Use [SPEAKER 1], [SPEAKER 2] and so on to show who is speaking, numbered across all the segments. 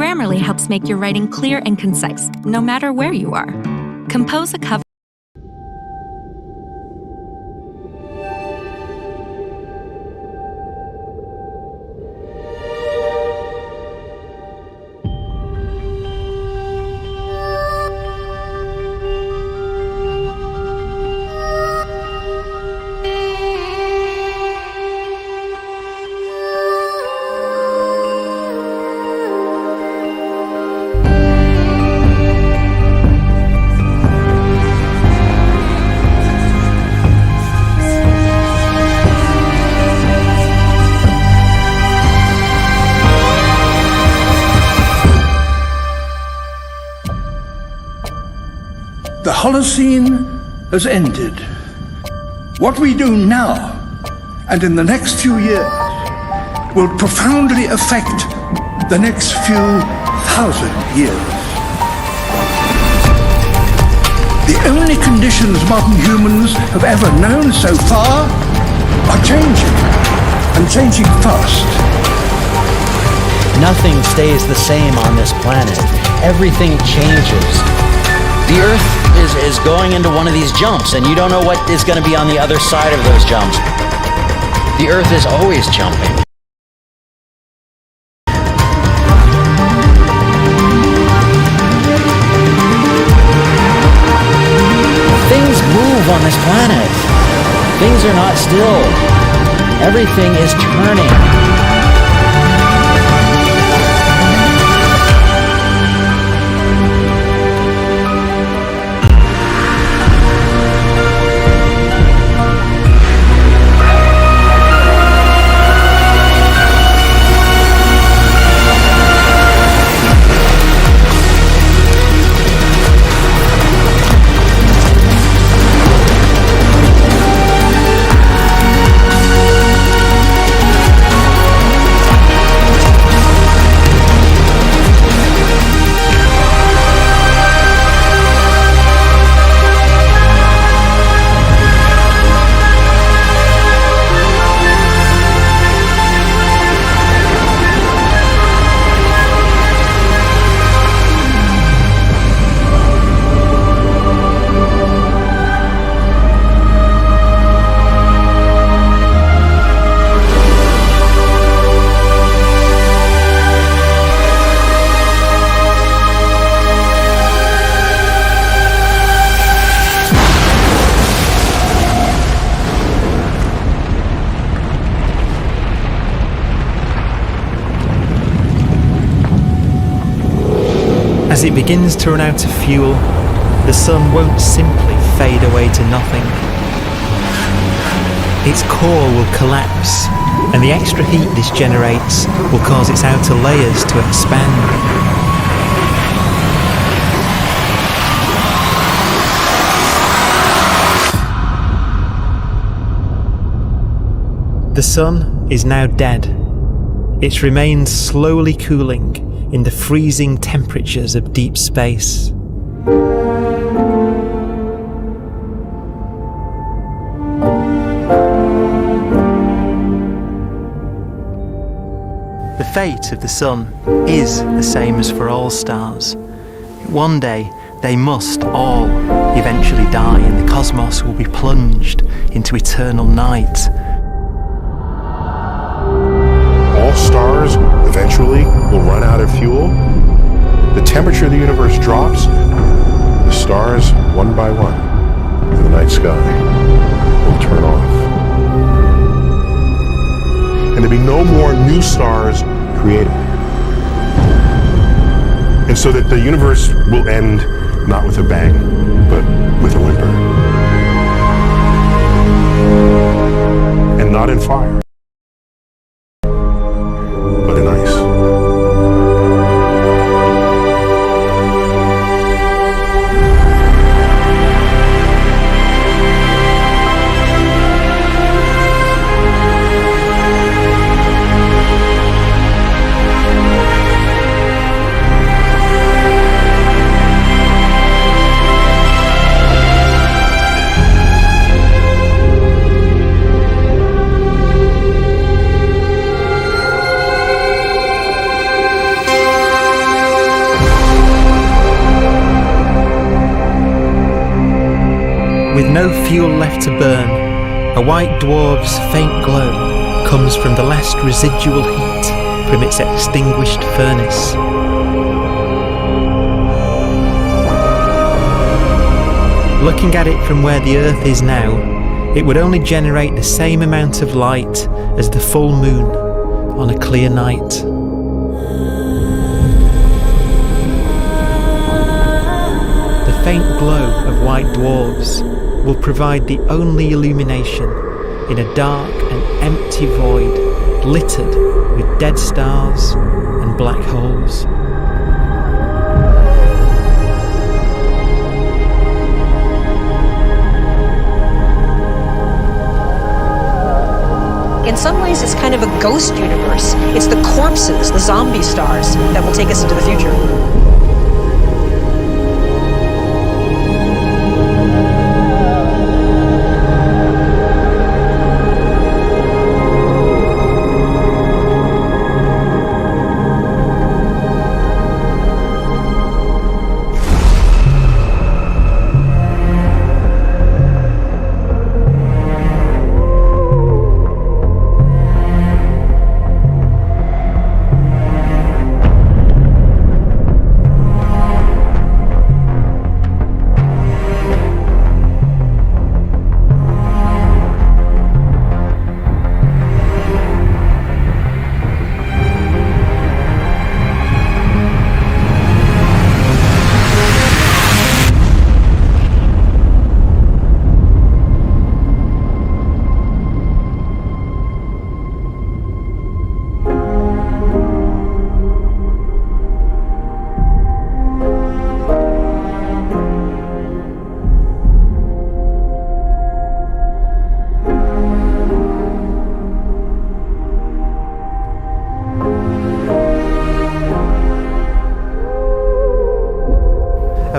[SPEAKER 1] Grammarly helps make your writing clear and concise, no matter where you are. Compose a cover.
[SPEAKER 2] The Holocene has ended. What we do now and in the next few years will profoundly affect the next few thousand years. The only conditions modern humans have ever known so far are changing, and changing fast.
[SPEAKER 3] Nothing stays the same on this planet. Everything changes. The Earth is going into one of these jumps, and you don't know what is going to be on the other side of those jumps. The Earth is always jumping. Things move on this planet. Things are not still. Everything is turning.
[SPEAKER 4] As it begins to run out of fuel, the sun won't simply fade away to nothing. Its core will collapse, and the extra heat this generates will cause its outer layers to expand. The sun is now dead. It remains slowly cooling in the freezing temperatures of deep space. The fate of the sun is the same as for all stars. One day they must all eventually die, and the cosmos will be plunged into eternal night.
[SPEAKER 5] All stars eventually will run out of fuel. The temperature of the universe drops. The stars, one by one, in the night sky, will turn off. And there'll be no more new stars created. And so that the universe will end not with a bang, but with a whimper. And not in fire, but in ice.
[SPEAKER 4] no fuel left to burn, a white dwarf's faint glow comes from the last residual heat from its extinguished furnace. Looking at it from where the Earth is now, it would only generate the same amount of light as the full moon on a clear night. The faint glow of white dwarfs will provide the only illumination in a dark and empty void littered with dead stars and black holes.
[SPEAKER 6] In some ways, it's kind of a ghost universe. It's the corpses, the zombie stars, that will take us into the future.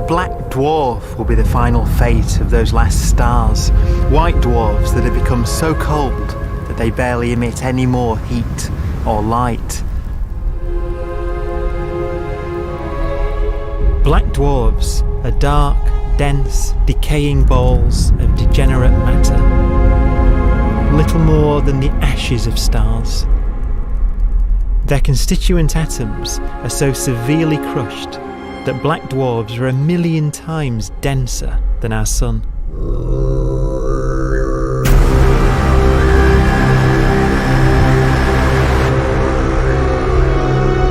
[SPEAKER 4] Black dwarf will be the final fate of those last stars, white dwarfs that have become so cold that they barely emit any more heat or light. Black dwarfs are dark, dense, decaying balls of degenerate matter, little more than the ashes of stars. Their constituent atoms are so severely crushed that black dwarfs are 1,000,000 times denser than our sun.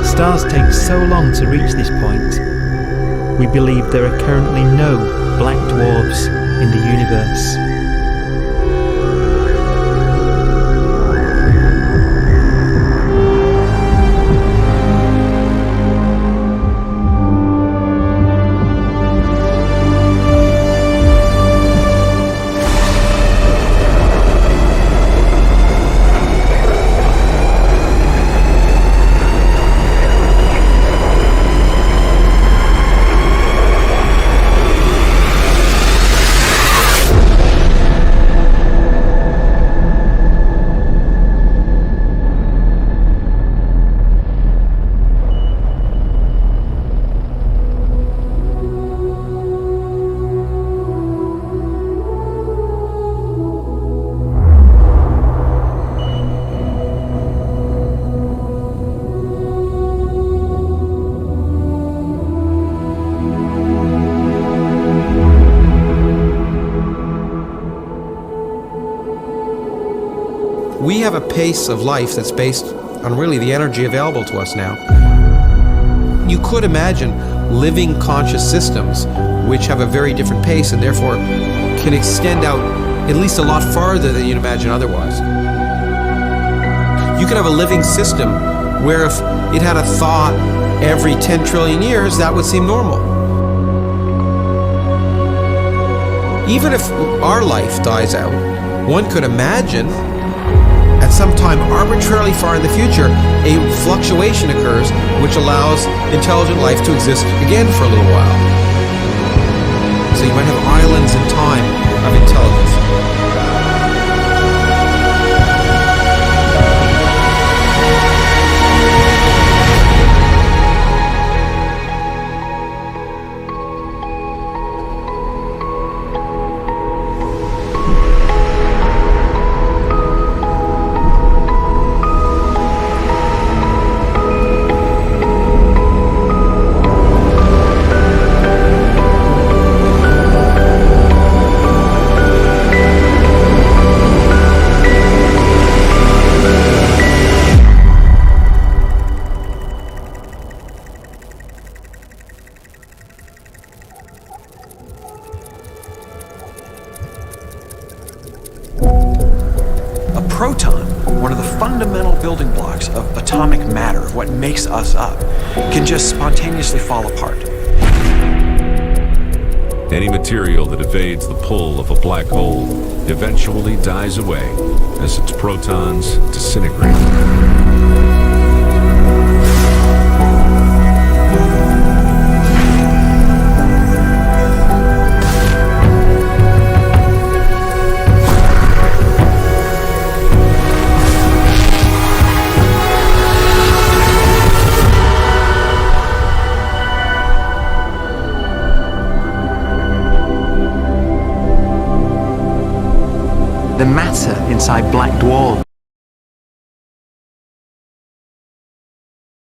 [SPEAKER 4] Stars take so long to reach this point, we believe there are currently no black dwarfs in the universe.
[SPEAKER 7] We have a pace of life that's based on really the energy available to us now. You could imagine living conscious systems which have a very different pace and therefore can extend out at least a lot farther than you'd imagine otherwise. You could have a living system where if it had a thought every 10 trillion years, that would seem normal. Even if our life dies out, one could imagine at some time arbitrarily far in the future, a fluctuation occurs which allows intelligent life to exist again for a little while. So you might have islands in time of intelligence.
[SPEAKER 8] fundamental building blocks of atomic matter, of what makes us up, can just spontaneously fall apart.
[SPEAKER 9] Any material that evades the pull of a black hole eventually dies away as its protons disintegrate.
[SPEAKER 4] The matter inside black dwarfs